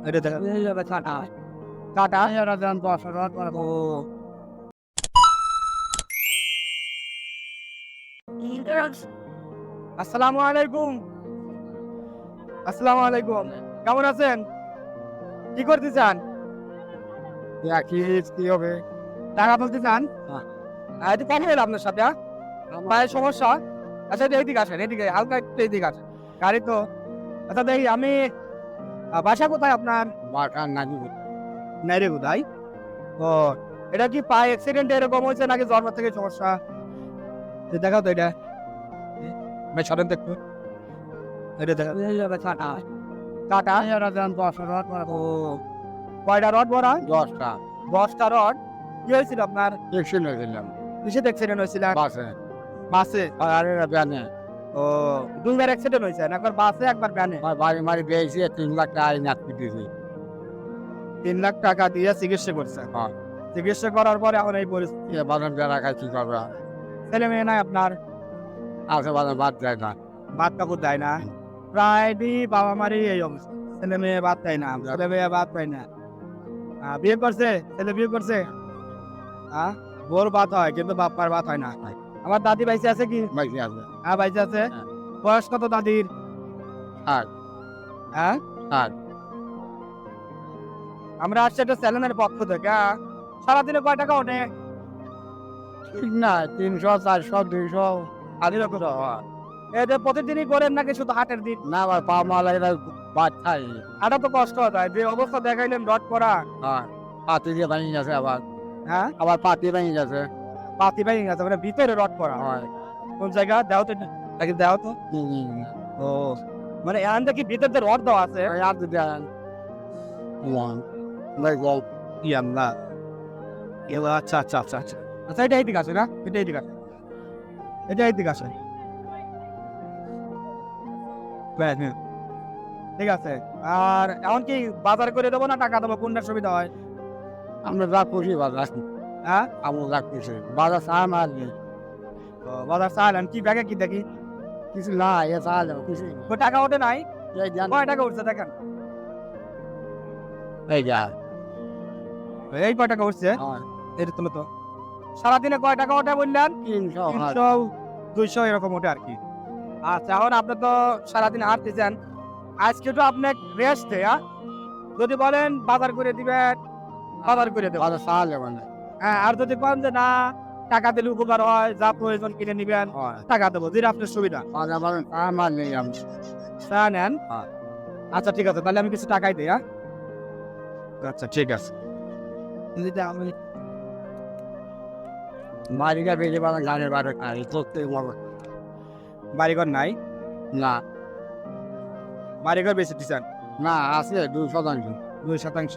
এটা দেখা কাটা কাটা ও আসসালামু আলাইকুম। আসসালামু আলাইকুম, কেমন আছেন? কি করতে চান? কি হবে? টাকা তুলতে চান? এটা কথা হলো আপনার সাথে পায়ের সমস্যা? আচ্ছা এইদিকে আসেন, এদিকে হালকা একটু এদিকে আসেন। গাড়ি তো আচ্ছা দেখি আমি বাসা কোথায় আপনার? বাটা নাকি নাই রে কোথায়? ও এটা কি পায়ে অ্যাক্সিডেন্ট এরকম হয়েছে নাকি জন্ম থেকে সমস্যা? দেখাও তো এটা ভাই, সরেন তো একটু। এটা দেখা কাটা কাটা ও কয়টা রড ভরা? 10টা 10টা রড। কি হয়েছিল আপনার? দেখছেন হয়েছিলাম কিসে অ্যাক্সিডেন্ট হয়েছিল? বাসে বাসে। আর ব্যানে ও দুইবার অ্যাক্সিডেন্ট হয়েছে, একবার বাসে একবার ভ্যানে। বাড়ি মারি পেয়েছি 3 লাখ টাকা নাকি দিয়েছি। 3 লাখ টাকা দিয়ে চিকিৎসা করছে। হ্যাঁ। চিকিৎসা করার পরে এখন এই পরিস্থিতি। বাজার বেড়া খাই কি করবে? ছেলে মেয়ে নাই আপনার? আছে বাজার বাদ যায় না। ভাত কাপড় দেয় না। প্রায় বাবা মারই এই অবস্থা, ছেলে মেয়ে ভাত দেয় না, ছেলে মেয়ে ভাত পায় না। বিয়ে করছে, ছেলে বিয়ে করছে। বোর ভাত হয় কিন্তু বাপ্পার ভাত হয় না। আমার দাদি বাইসে আছে কি? বাইসে আছে। হ্যাঁ বাইসে আছে। হ্যাঁ। বয়স কত দাদির? 60 হ্যাঁ 60 আমরা আসছি একটা চ্যানেলের পক্ষ থেকে। সারাদিনে কয় টাকা ওঠে? ঠিক না 300 400 200 আদির এটা প্রতিদিনই করেন নাকি শুধু হাটের দিন? না আবার পা মালা এরা বাদ খাই। এটা তো কষ্ট হয়, যে অবস্থা দেখাইলেন রড করা। হ্যাঁ পাতি দিয়ে ভাঙি গেছে আবার হ্যাঁ আবার পাতি ভেঙে গেছে। পাতি ভেঙে গেছে, মানে ভিতরে রড করা। হয় কোন জায়গা দেও তো নাকি দেও তো? ও মানে এখান থেকে ভিতর দিয়ে রড দেওয়া আছে। আর দেন লাইক ইয়াল্লা এবার আচ্ছা আচ্ছা আচ্ছা আচ্ছা আচ্ছা এটা এইদিকে আছে না? এটা এইদিকে আছে, এটা এইদিকে আছে। হ্যাঁ, হ্যাঁ। ঠিক আছে। আর এখন কি বাজার করে দেবো না টাকা দেবো, কোনটা সুবিধা হয়? আমরা যা খুশি বাজার হ্যাঁ আমরা যা খুশি বাজার চা মার বাজার চাইলেন কি ব্যাগে কি দেখি? কিছু না এ চাল খুশি কই টাকা ওঠে নাই? এই জান কয় টাকা উঠছে দেখেন? এই যা এই কয় টাকা উঠছে? হয় এটা তুলো তো। সারাদিনে কয় টাকা ওঠে বললেন? 300 300 200 এরকম ওঠে আর কি। আচ্ছা এখন আপনি তো সারাদিন হাঁটতেছেন, আজকে তো আপনি রেস্ট দেয়। যদি বলেন বাজার করে দিবেন, বাজার করে দেবো। বাজার চাল মানে হ্যাঁ আর যদি বলেন যে না টাকা দিলে উপকার হয়, যা প্রয়োজন কিনে নিবেন, হয় টাকা দেবো, যেটা আপনার সুবিধা। বাজার বাজার চা মার নেই আমি তা নেন। হ্যাঁ। আচ্ছা ঠিক আছে, তাহলে আমি কিছু টাকাই দিই। আচ্ছা ঠিক আছে। বাড়িটা বেজে বাজার গানের বাড়ি খাই করতে বলো বাড়িঘর নাই? না বাড়িঘর বেশি দিচ্ছেন? না আছে 2 শতাংশ 2%।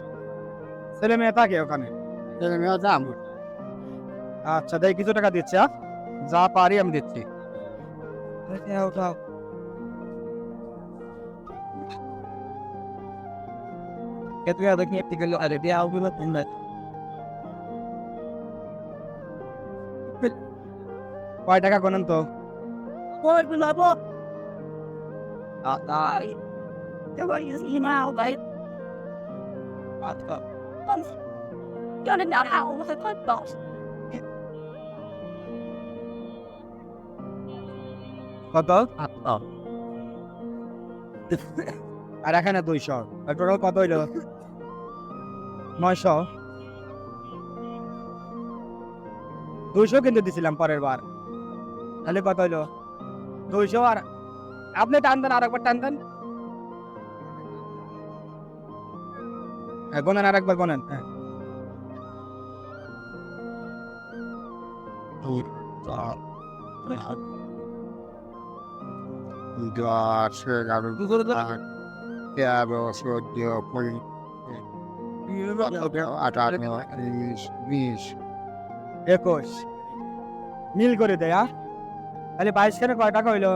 ছেলে মেয়ে থাকে ওখানে? ছেলে মেয়ে দাম আচ্ছা তাই কিছু টাকা দিচ্ছে। যা পারি আমি দিচ্ছি। কয় টাকা গোনেন তো? কত? আর এখানে 200, টোটাল কত হইলো? 900। 200 কিন্তু দিছিলাম পরের বার, তাহলে কত হইলো? 200 আর আপনি টান দেন, আর একবার টান দেন। গোনেন আর একবার গোনেন। হ্যাঁ দশ এগারো 13 14 15 18 19 21 মিল করে দেয়। তাহলে 22 কেন কয় টাকা হইলো?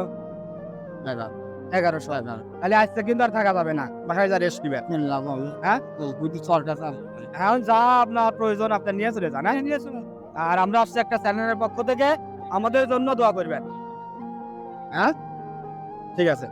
1100। তাহলে আজকে কিন্তু আর থাকা যাবে না, বাসায় যা রেস্ট নিবেন। হ্যাঁ এখন যা আপনার প্রয়োজন আপনি নিয়ে চলে যান। আর আমরা আসছি একটা চ্যানেলের পক্ষ থেকে, আমাদের জন্য দোয়া করবেন। হ্যাঁ ঠিক আছে।